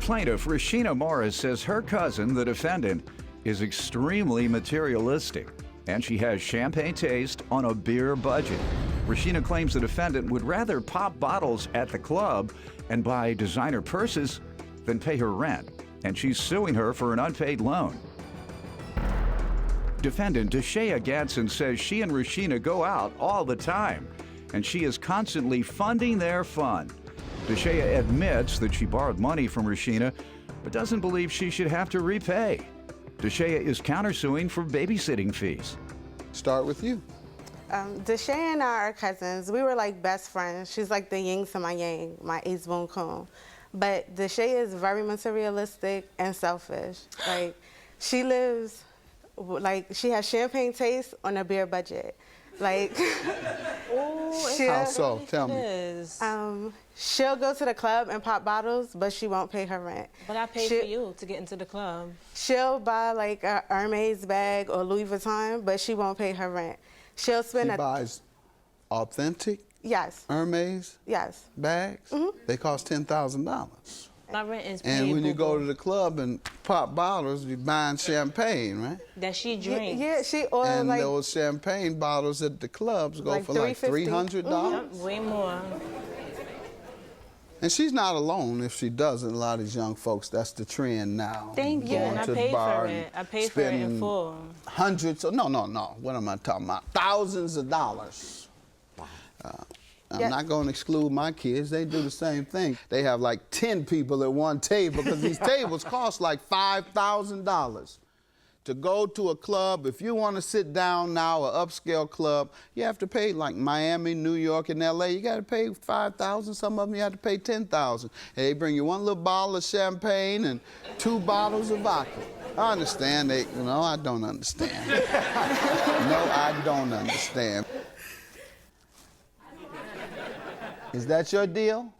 Plaintiff Rashina Morris says her cousin, the defendant, is extremely materialistic, and she has champagne taste on a beer budget. Rashina claims the defendant would rather pop bottles at the club and buy designer purses than pay her rent, and she's suing her for an unpaid loan. Defendant Deshea Gadsden says she and Rashina go out all the time, and she is constantly funding their fun. Deshea admits that she borrowed money from Rashina, but doesn't believe she should have to repay. Deshea is countersuing for babysitting fees. Start with you. Deshea and I are cousins. We were like best friends. She's like the yin to my yang, my ace boon coon. But Deshea is very materialistic and selfish. Like, she lives, like, she has champagne taste on a beer budget. Like, How so? Tell me. She'll go to the club and pop bottles, but she won't pay her rent. But I paid for you to get into the club. She'll buy like a Hermes bag or Louis Vuitton, but she won't pay her rent. She'll spend She buys authentic Yes. Hermes Yes. bags? Mm-hmm. They cost $10,000. My rent is paid. And when you go to the club and pop bottles, you're buying champagne, right? that she drinks. Yeah, she or And like those champagne bottles at the clubs go Like for like $350. $300. Way more. And she's not alone if she doesn't. A lot of these young folks, that's the trend now. Thank you. Going And I to the paid bar for and it. I paid for it in spending full. Hundreds of, no. What am I talking about? Thousands of dollars. I'm not going to exclude my kids. They do the same thing. They have like 10 people at one table because these tables cost like $5,000. To go to a club, if you want to sit down now, an upscale club, you have to pay like Miami, New York, and LA. You got to pay $5,000. Some of them you have to pay $10,000. They bring you one little bottle of champagne and 2 bottles of vodka. I understand. No, I don't understand. No, I don't understand. Is that your deal?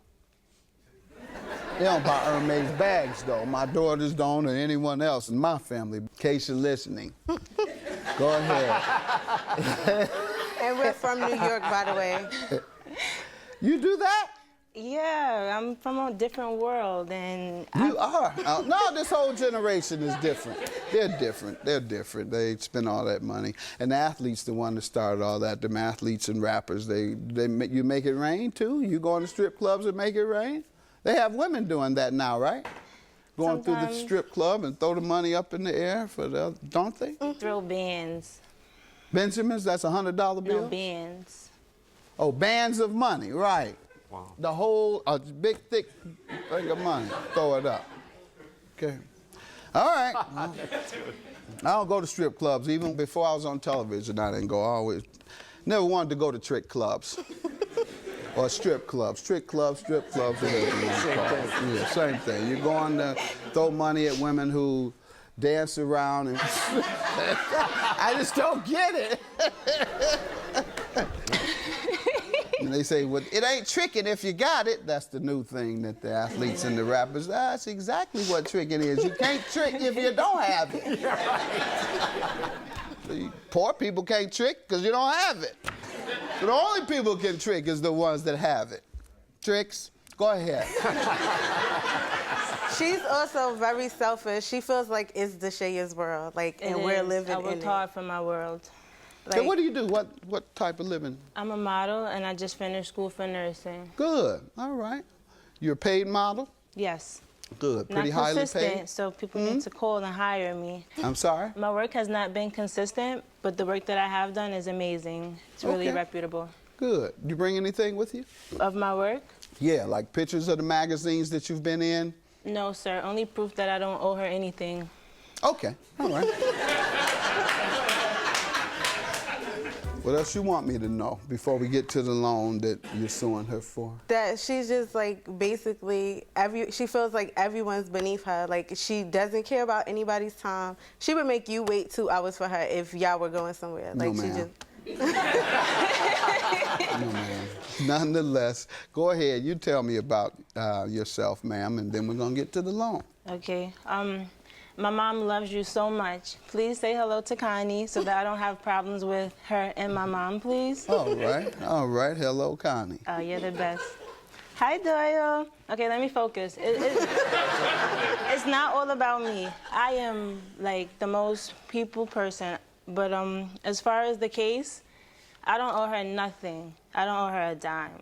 They don't buy Hermes bags, though. My daughters don't, or anyone else in my family, in case you're listening. Go ahead. And we're from New York, by the way. You do that? Yeah, I'm from a different world, and You are. No, this whole generation is different. They're different. They're different. They spend all that money. And the athletes, the one that started all that, them athletes and rappers, you make it rain, too? You go to strip clubs and make it rain? They have women doing that now, right? Going through the strip club and throw the money up in the air don't they? throw bands. Benjamins, that's $100 bill? No, bands. Oh, bands of money, right. Wow. The whole, big, thick thing of money. Throw it up. Okay. All right. Well, I don't go to strip clubs. Even before I was on television, I didn't go. Never wanted to go to trick clubs. Or strip clubs. Strip clubs, whatever you want to call it. Yeah, same thing. You're going to throw money at women who dance around and I just don't get it. And they say, well, it ain't tricking if you got it. That's the new thing that the athletes and the rappers, that's exactly what tricking is. You can't trick if you don't have it. Poor people can't trick because you don't have it. So the only people who can trick is the ones that have it. Tricks, go ahead. She's also very selfish. She feels like it's Deshea's world, like, and we're living in it. I worked hard for my world. Like, so what do you do? What type of living? I'm a model, and I just finished school for nursing. Good. All right. You're a paid model? Yes. Good. Pretty not highly consistent, paid? so people need to call and hire me. I'm sorry? My work has not been consistent, but the work that I have done is amazing. It's really reputable. Good. You bring anything with you? Of my work? Yeah, like pictures of the magazines that you've been in? No, sir. Only proof that I don't owe her anything. Okay. All right. What else you want me to know before we get to the loan that you're suing her for? That she's just like basically she feels like everyone's beneath her. Like she doesn't care about anybody's time. She would make you wait 2 hours for her if y'all were going somewhere. Like no, she ma'am. just No, ma'am. Nonetheless, go ahead. You tell me about yourself, ma'am, and then we're gonna get to the loan. Okay. My mom loves you so much. Please say hello to Connie so that I don't have problems with her and my mom, please. All right. All right. Hello, Connie. You're the best. Hi, Doyle. Okay, let me focus. It's not all about me. I am like the most people person, but as far as the case, I don't owe her nothing. I don't owe her a dime.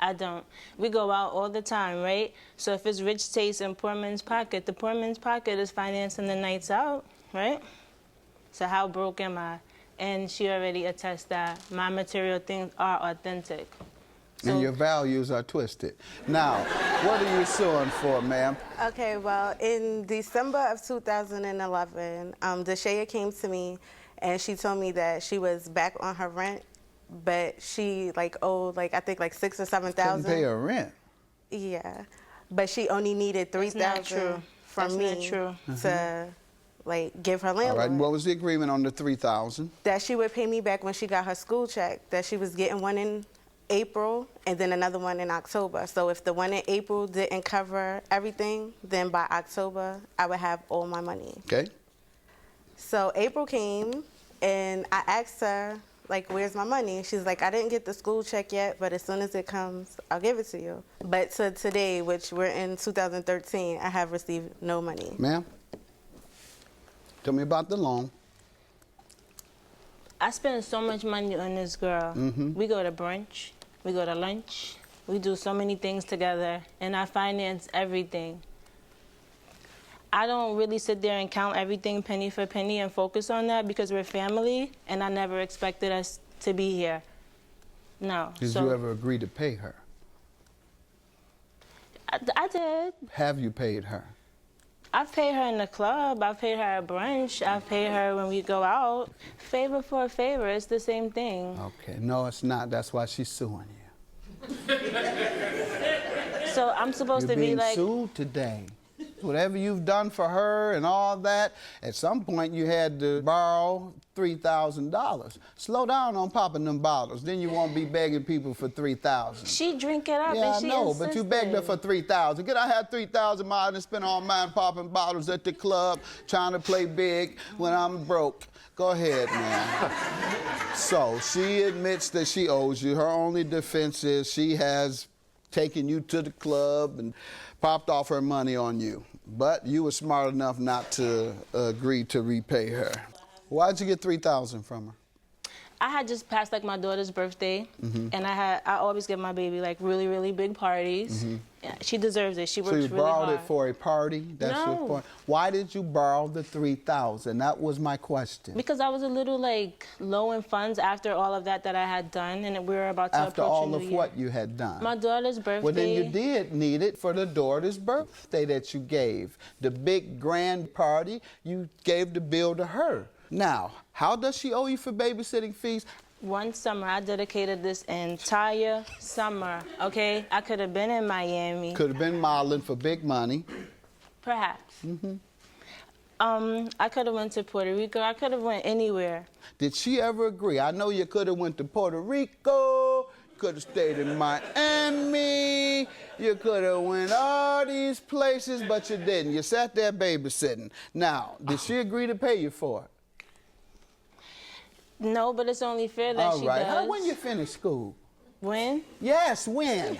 I don't. We go out all the time, right? So if it's rich taste in poor man's pocket, the poor man's pocket is financing the nights out, right? So how broke am I? And she already attests that my material things are authentic. And your values are twisted. Now, what are you suing for, ma'am? Okay, well, in December of 2011, Deshaya came to me and she told me that she was back on her rent, but she owed I think $6,000 or $7,000. Couldn't pay her rent. Yeah, but she only needed $3,000 from me to give her landlord. All right, and what was the agreement on the $3,000? That she would pay me back when she got her school check. That she was getting one in April and then another one in October. So if the one in April didn't cover everything, then by October I would have all my money. Okay. So April came and I asked her, where's my money? She's like, I didn't get the school check yet, but as soon as it comes, I'll give it to you. But to today, which we're in 2013, I have received no money. Ma'am, tell me about the loan. I spend so much money on this girl. We go to brunch, we go to lunch, we do so many things together, and I finance everything. I don't really sit there and count everything penny for penny and focus on that because we're family, and I never expected us to be here. No. Did you ever agree to pay her? I did. Have you paid her? I've paid her in the club. I've paid her at brunch. I've paid her when we go out. Favor for a favor, it's the same thing. Okay, no, it's not. That's why she's suing you. So I'm supposed to be like... You're being sued today. Whatever you've done for her and all that, at some point you had to borrow $3,000. Slow down on popping them bottles. Then you won't be begging people for $3,000. She drink it up yeah, and she I know, insisted. but you begged her for $3,000. Could I have $3,000 miles and spend all mine popping bottles at the club, trying to play big when I'm broke? Go ahead, man. So she admits that she owes you. Her only defense is she has taken you to the club and popped off her money on you. But you were smart enough not to agree to repay her. Why'd you get $3,000 from her? I had just passed my daughter's birthday, and I always give my baby really, really big parties. Yeah, she deserves it. She works really hard. So you borrowed it for a party? That's No. your point. Why did you borrow the $3,000? That was my question. Because I was a little low in funds after all of that I had done, and we were about to After approach all a new of year. what you had done? My daughter's birthday. Well, then you did need it for the daughter's birthday that you gave. The big grand party, you gave the bill to her. Now, how does she owe you for babysitting fees? One summer, I dedicated this entire summer, okay? I could have been in Miami. Could have been modeling for big money. Perhaps. I could have went to Puerto Rico. I could have went anywhere. Did she ever agree? I know you could have went to Puerto Rico, could have stayed in Miami, you could have went all these places, but you didn't. You sat there babysitting. Now, did she agree to pay you for it? No, but it's only fair that she does. How, when you finish school? When? Yes, when?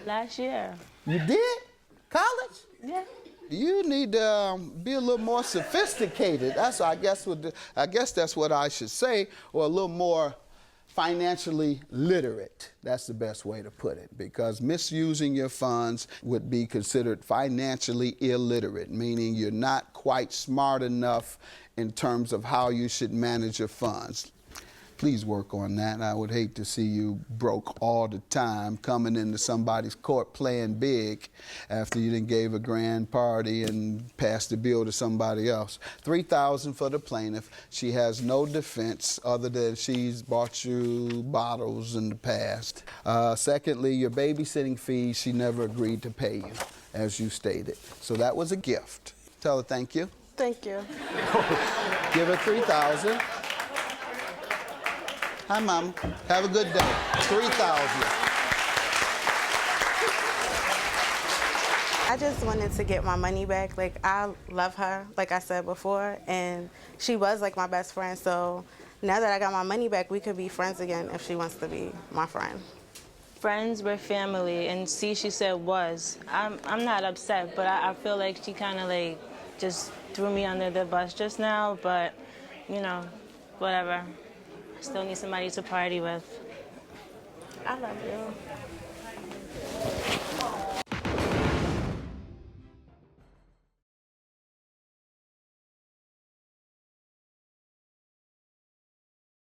Last year. You did? College? Yeah. You need to be a little more sophisticated. That's, I guess that's what I should say, or a little more financially literate. That's the best way to put it, because misusing your funds would be considered financially illiterate, meaning you're not quite smart enough in terms of how you should manage your funds. Please work on that. I would hate to see you broke all the time, coming into somebody's court playing big after you done gave a grand party and passed the bill to somebody else. $3,000 for the plaintiff. She has no defense other than she's bought you bottles in the past. Secondly, your babysitting fees, she never agreed to pay you, as you stated. So that was a gift. Tell her thank you. Thank you. Give her $3,000. Hi, Mama. Have a good day. $3,000. I just wanted to get my money back. I love her, like I said before, and she was my best friend. So now that I got my money back, we could be friends again if she wants to be my friend. friends, we're family, and see, she said was. I'm not upset, but I feel like she kind of like just threw me under the bus just now, but you know, whatever. I still need somebody to party with. I love you.